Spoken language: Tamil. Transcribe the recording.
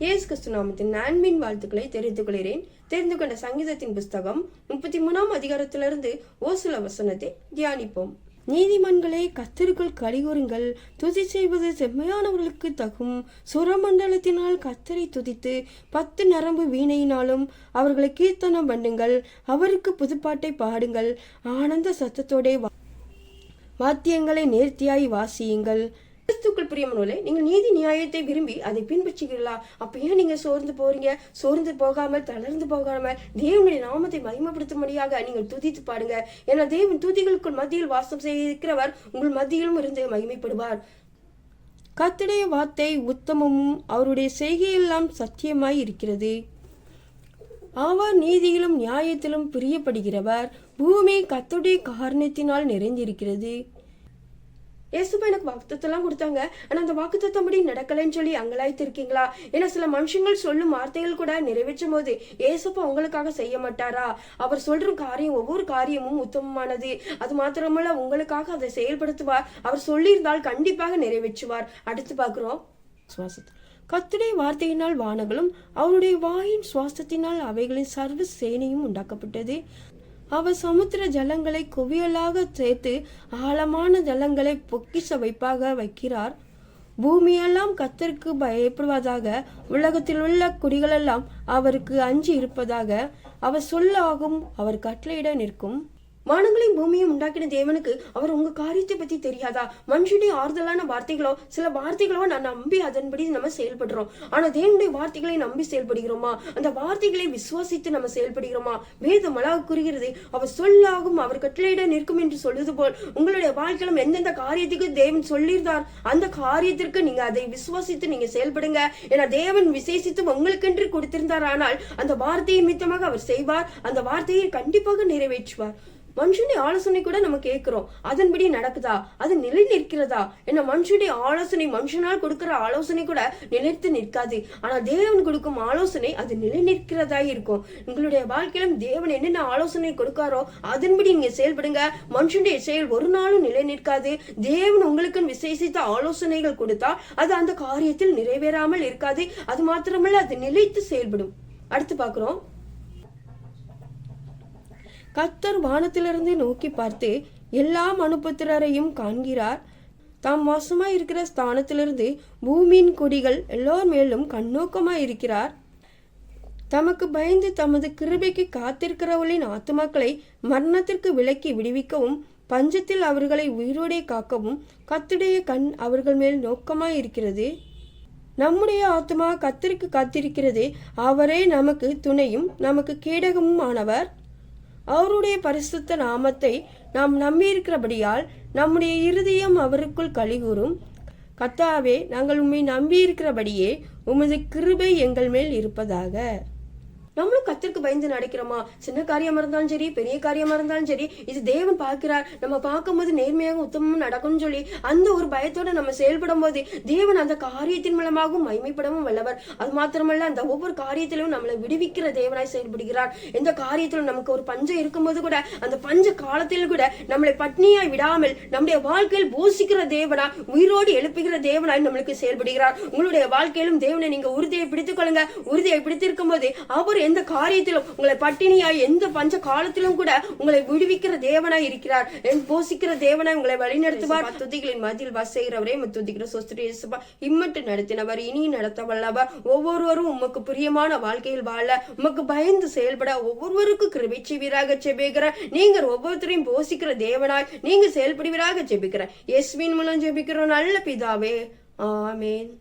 இயேசு கிறிஸ்து நாமத்தின் அன்பின் வாழ்த்துக்களை தெரிந்து கொள்கிறேன். தெரிந்து கொண்ட சங்கீதத்தின் புஸ்தகம் 33ஆம் அதிகாரத்திலிருந்து ஒரு சில வசனத்தை தியானிப்போம். நீதிமான்களே, கர்த்தருக்குள் களிகூருங்கள். துதி செய்வது செம்மையானவர்களுக்கு தகும். சுரமண்டலத்தினால் கர்த்தரை துதித்து 10 நரம்பு வீணையினாலும் அவர்களை கீர்த்தனம் பண்ணுங்கள். அவருக்கு புதுப்பாட்டை பாடுங்கள். ஆனந்த சத்தத்தோட வாத்தியங்களை நேர்த்தியாய் வாசியுங்கள். கிறிஸ்துக்குள் பிரியமானவர்களே, நீங்கள் நீதி நியாயத்தை விரும்பி அதை பின்பற்றுகிறீர்களா? அப்ப ஏன் நீங்க சோர்ந்து போறீங்க? சோர்ந்து போகாமல், தளர்ந்து போகாமல் தேவனுடைய நாமத்தை மகிமைப்படுத்தும்படியாக நீங்கள் துதித்து பாடுங்க. ஏன்னா தேவன் துதிகளுக்குள் மத்தியில் வாசம் செய்திருக்கிறவர் உங்கள் மத்தியிலும் இருந்து மகிமைப்படுவார். கர்த்தருடைய வார்த்தை உத்தமமும் அவருடைய செய்கையெல்லாம் சத்தியமாய் இருக்கிறது. அவர் நீதியிலும் நியாயத்திலும் பிரியப்படுகிறவர். பூமி கர்த்தருடைய காரணத்தினால் நிறைந்திருக்கிறது. ஏசுப்பா எனக்கு வாக்குத்தத்தெல்லாம் கொடுத்தாங்க, ஆனா அந்த வாக்குத்தத்தம்படி நடக்கலைன்னு சொல்லி அங்கலாய்த்து இருக்கீங்களா? ஏன்னா சில மனுஷங்கள் சொல்லும் வார்த்தைகள் கூட நிறைவேற்றும் போது ஏசுப்பா உங்களுக்காக செய்ய மாட்டாரா? அவர் சொல்ற காரியம் ஒவ்வொரு காரியமும் உத்தமமானது. அது மாத்திரமல்ல, உங்களுக்காக அதை செயல்படுத்துவார். அவர் சொல்லியிருந்தால் கண்டிப்பாக நிறைவேற்றுவார். அடுத்து பார்க்கிறோம் கர்த்தருடைய வார்த்தையினால் வானங்களும் அவருடைய வாயின் சுவாசத்தினால் அவைகளின் சர்வ சேனையும் உண்டாக்கப்பட்டது. அவர் சமுத்திர ஜலங்களை குவியலாக சேர்த்து ஆழமான ஜலங்களை பொக்கிஷ வைப்பாக வைக்கிறார். பூமியெல்லாம் கர்த்தருக்கு பயப்படுவதாக, உலகத்தில் உள்ள குடிகளெல்லாம் அவருக்கு அஞ்சி இருப்பதாக. அவர் சொல்லாகும், அவர் கட்டளையிட நிற்கும். வானங்களையும் பூமியும் உண்டாக்கின தேவனுக்கு அவர் உங்க காரியத்தை பத்தி தெரியாதா? மனுஷனுடைய ஆறுதலான வார்த்தைகளோ சில வார்த்தைகளோ நான் நம்பி அதன்படி நம்ம செயல்படுறோம். ஆனா தேவனுடைய வார்த்தைகளை நம்பி செயல்படுகிறோமா? அந்த வார்த்தைகளை விசுவாசித்து நம்ம செயல்படுகிறோமா? வேதம் அழகாக கூறுகிறது, அவர் சொல்லாகும், அவர் கட்டளையிட நிற்கும் என்று சொல்லுது போல் உங்களுடைய வாழ்க்கையிலும் எந்தெந்த காரியத்துக்கு தேவன் சொல்லியிருந்தார் அந்த காரியத்திற்கு நீங்க அதை விசுவாசித்து நீங்க செயல்படுங்க. ஏன்னா தேவன் விசேஷித்து உங்களுக்கென்று கொடுத்திருந்தார். ஆனால் அந்த வார்த்தையை நிமித்தமாக அவர் செய்வார். அந்த வார்த்தையை கண்டிப்பாக நிறைவேற்றுவார். மனுஷனுடைய ஆலோசனை கூட நம்ம கேட்கிறோம், அதன்படி நடக்குதா? அது நிலை நிற்கிறதா? என்ன மனுஷனுடைய ஆலோசனை, மனுஷனால் கொடுக்கிற ஆலோசனை கூட நிலைத்து நிற்காது. ஆனா தேவன் கொடுக்கும் ஆலோசனை அது நிலை நிற்கிறதா இருக்கும். உங்களுடைய வாழ்க்கையிலும் தேவன் என்னென்ன ஆலோசனை கொடுக்காரோ அதன்படி நீங்க செயல்படுங்க. மனுஷனுடைய செயல் ஒரு நாளும் நிலை நிற்காது. தேவன் உங்களுக்கு விசேஷித்த ஆலோசனைகள் கொடுத்தா அது அந்த காரியத்தில் நிறைவேறாமல் இருக்காது. அது மாத்திரமல்ல, அது நிலைத்து செயல்படும். அடுத்து பார்க்கிறோம், கர்த்தர் வானத்திலிருந்து நோக்கி பார்த்து எல்லா மனுபுத்திரரையும் காண்கிறார். தாம் வாசமாய் இருக்கிற ஸ்தானத்திலிருந்து பூமியின் கொடிகள் எல்லோர் மேலும் கண்ணோக்கமாய் இருக்கிறார். தமக்கு பயந்து தமது கிருபைக்கு காத்திருக்கிறவர்களின் ஆத்துமாக்களை மரணத்திற்கு விலக்கி விடுவிக்கவும் பஞ்சத்தில் அவர்களை உயிரோடே காக்கவும் கர்த்தருடைய கண் அவர்கள் மேல் நோக்கமாய் இருக்கிறது. நம்முடைய ஆத்துமா கர்த்தருக்கு காத்திருக்கிறது. அவரே நமக்கு துணையும் நமக்கு கேடகமும் ஆனவர். அவருடைய பரிசுத்த நாமத்தை நாம் நம்பியிருக்கிறபடியால் நம்முடைய இருதயம் அவருக்குள் களிகூரும். கர்த்தாவே, நாங்கள் உம்மை நம்பியிருக்கிறபடியே உமது கிருபை எங்கள் மேல் இருப்பதாக. நம்மளும் கர்த்தருக்கு பயந்து நடக்கிறோமா? சின்ன காரியமா இருந்தாலும் சரி, பெரிய காரியமா இருந்தாலும் சரி, இது தேவன் பார்க்கிறார். நம்ம பார்க்கும்போது நேர்மையாக உத்தமமும் நடக்கும்னு சொல்லி அந்த ஒரு பயத்தோட நம்ம செயல்படும் போது தேவன் அந்த காரியத்தின் மூலமாகவும் மகிமைப்படவும் வல்லவர். அது மாத்திரமல்ல, அந்த ஒவ்வொரு காரியத்திலும் நம்மளை விடுவிக்கிற தேவனாய் செயல்படுகிறார். எந்த காரியத்திலும் நமக்கு ஒரு பஞ்சம் இருக்கும்போது கூட அந்த பஞ்ச காலத்தில் கூட நம்மளை பட்னியாய் விடாமல் நம்முடைய வாழ்க்கையில் போஷிக்கிற தேவனா, உயிரோடு எழுப்புகிற தேவனாய் நம்மளுக்கு செயல்படுகிறார். உங்களுடைய வாழ்க்கையிலும் தேவனை நீங்க உறுதியை பிடித்துக் கொள்ளுங்க. உறுதியை பிடித்திருக்கும் போது அவர் எந்த காரியத்திலும் உங்களை பட்டினியாய் எந்த பஞ்ச காலத்திலும் கூட உங்களை விடுவிக்கிற தேவனாய் இருக்கிறார். போஷிக்கிற தேவனாய் உங்களை வழிநடத்துவார். துதிகளின் மத்தியில் வாசிக்கிறவரே துதிக்கிற சொஸ்திரி இம்மட்டு நடத்தினவர், இனி நடத்த வல்லவர். ஒவ்வொருவரும் உமக்கு பிரியமான வாழ்க்கையில் வாழ, உமக்கு பயந்து செயல்பட ஒவ்வொருவருக்கும் கிருபை செய்வீராக ஜெபிக்கிற. நீங்கள் ஒவ்வொருத்தரையும் போஷிக்கிற தேவனாய் நீங்க செயல்படுவீராக ஜெபிக்கிற. இயேசுவின் மூலம் ஜெபிக்கிறோம் நல்ல பிதாவே, ஆமென்.